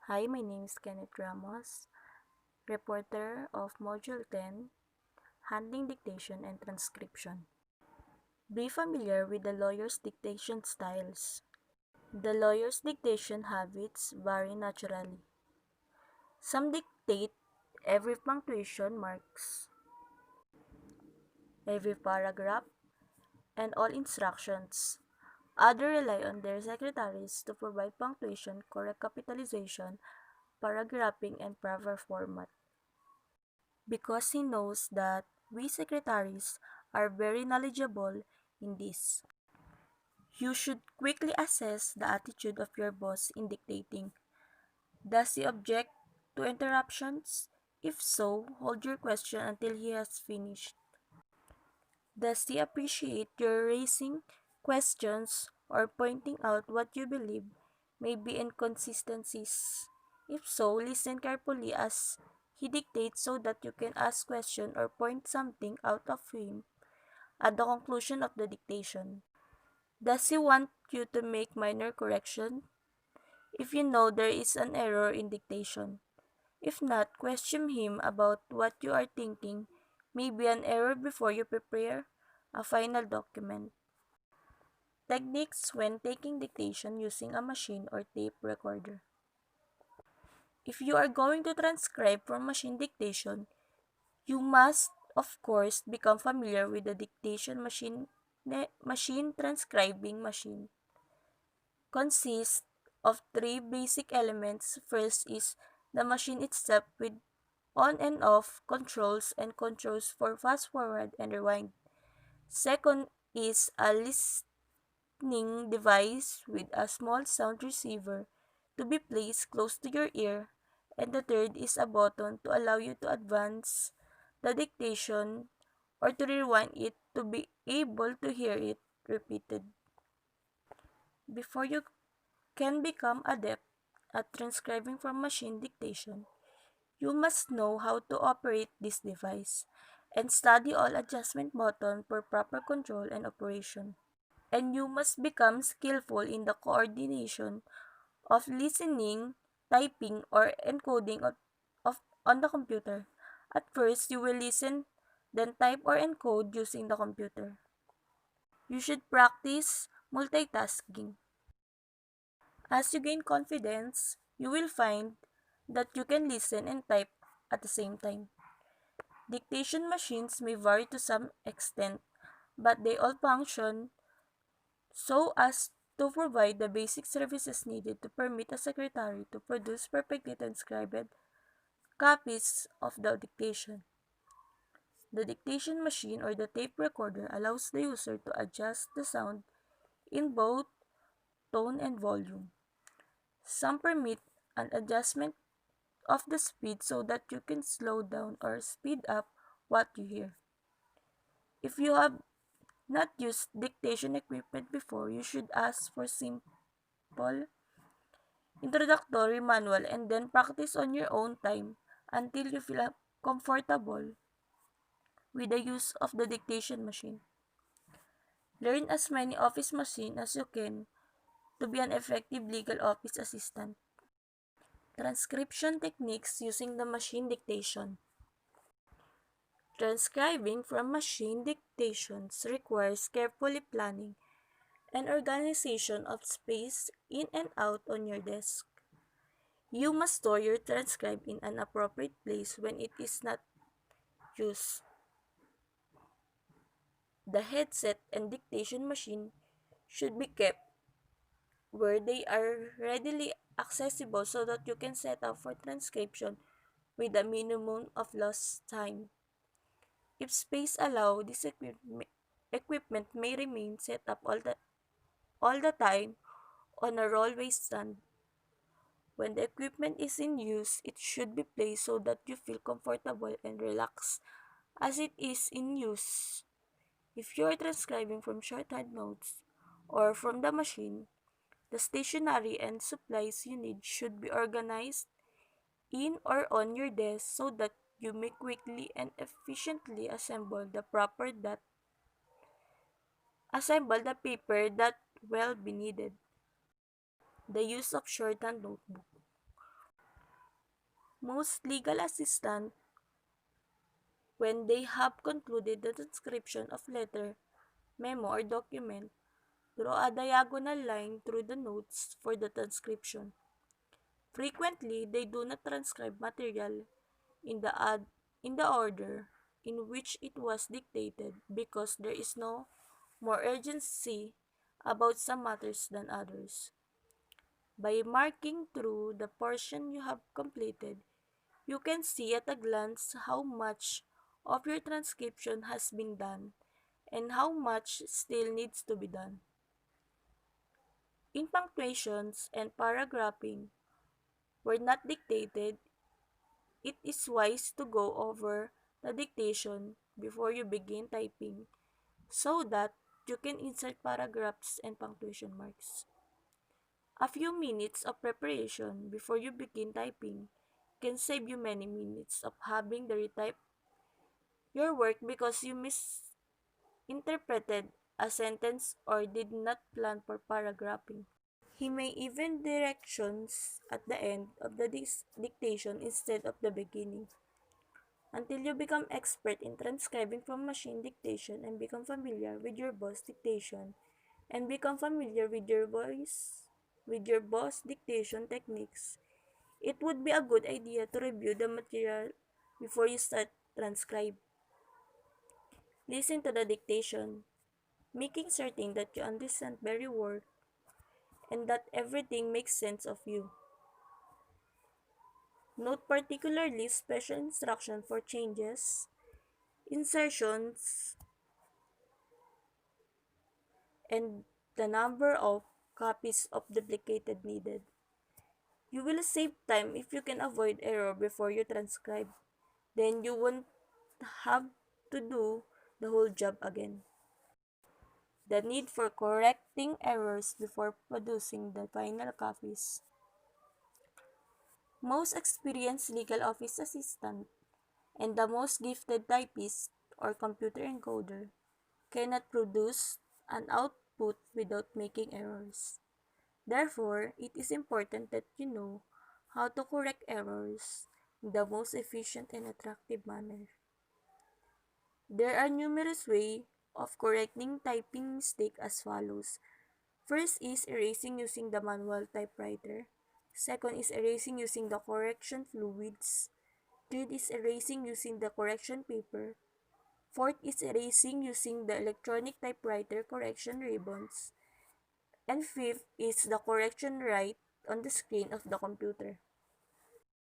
Hi, my name is Kenneth Ramos, reporter of Module 10, Handling Dictation and Transcription. Be familiar with the lawyer's dictation styles. The lawyer's dictation habits vary naturally. Some dictate every punctuation marks, every paragraph, and all instructions. Others rely on their secretaries to provide punctuation, correct capitalization, paragraphing, and proper format. Because he knows that we secretaries are very knowledgeable in this. You should quickly assess the attitude of your boss in dictating. Does he object to interruptions? If so, hold your question until he has finished. Does he appreciate your raising questions or pointing out what you believe may be inconsistencies? If so, listen carefully as he dictates so that you can ask question or point something out of him at the conclusion of the dictation. Does he want you to make minor correction if you know there is an error in dictation? If not, question him about what you are thinking may be an error before you prepare a final document. Techniques when taking dictation using a machine or tape recorder. If you are going to transcribe from machine dictation, you must, of course, become familiar with the dictation machine transcribing machine. Consists of three basic elements. First is the machine itself with on and off controls and controls for fast forward and rewind. Second is a listening device with a small sound receiver to be placed close to your ear. And the third is a button to allow you to advance the dictation or to rewind it to be able to hear it repeated. Before you can become adept at transcribing from machine dictation, you must know how to operate this device and study all adjustment buttons for proper control and operation. And you must become skillful in the coordination of listening, typing, or encoding on the computer. At first, you will listen, then type or encode using the computer. You should practice multitasking. As you gain confidence, you will find that you can listen and type at the same time. Dictation machines may vary to some extent, but they all function so as to provide the basic services needed to permit a secretary to produce perfectly transcribed copies of the dictation. The dictation machine or the tape recorder allows the user to adjust the sound in both tone and volume. Some permit an adjustment of the speed so that you can slow down or speed up what you hear. If you have not used dictation equipment before, you should ask for simple introductory manual and then practice on your own time until you feel comfortable with the use of the dictation machine. Learn as many office machines as you can to be an effective legal office assistant. Transcription techniques using the machine dictation. Transcribing from machine dictations requires carefully planning and organization of space in and out on your desk. You must store your transcript in an appropriate place when it is not used. The headset and dictation machine should be kept where they are readily accessible so that you can set up for transcription with a minimum of lost time. If space allow, this equipment may remain set up all the time on a rollway stand. When the equipment is in use, it should be placed so that you feel comfortable and relaxed as it is in use. If you are transcribing from shorthand notes or from the machine, the stationery and supplies you need should be organized in or on your desk so that you may quickly and efficiently assemble the paper that will be needed. The use of shorthand notebook. Most legal assistants, when they have concluded the transcription of letter, memo, or document, draw a diagonal line through the notes for the transcription. Frequently, they do not transcribe material in the order in which it was dictated because there is no more urgency about some matters than others. By marking through the portion you have completed, you can see at a glance how much of your transcription has been done and how much still needs to be done. In punctuations and paragraphing were not dictated, it is wise to go over the dictation before you begin typing so that you can insert paragraphs and punctuation marks. A few minutes of preparation before you begin typing can save you many minutes of having to retype your work because you misinterpreted a sentence or did not plan for paragraphing. He may even directions at the end of the dictation instead of the beginning. Until you become expert in transcribing from machine dictation and become familiar with your boss dictation and become familiar with your boss dictation techniques, it would be a good idea to review the material before you start transcribe. Listen to the dictation, making certain that you understand every word and that everything makes sense of you. Note particularly special instruction for changes, insertions, and the number of copies of duplicated needed. You will save time if you can avoid error before you transcribe. Then you won't have to do the whole job again. The need for correcting errors before producing the final copies. Most experienced legal office assistant and the most gifted typist or computer encoder cannot produce an output without making errors. Therefore, it is important that you know how to correct errors in the most efficient and attractive manner. There are numerous ways of correcting typing mistake as follows. First is erasing using the manual typewriter. Second is erasing using the correction fluids. Third is erasing using the correction paper. Fourth is erasing using the electronic typewriter correction ribbons. And fifth is the correction right on the screen of the computer.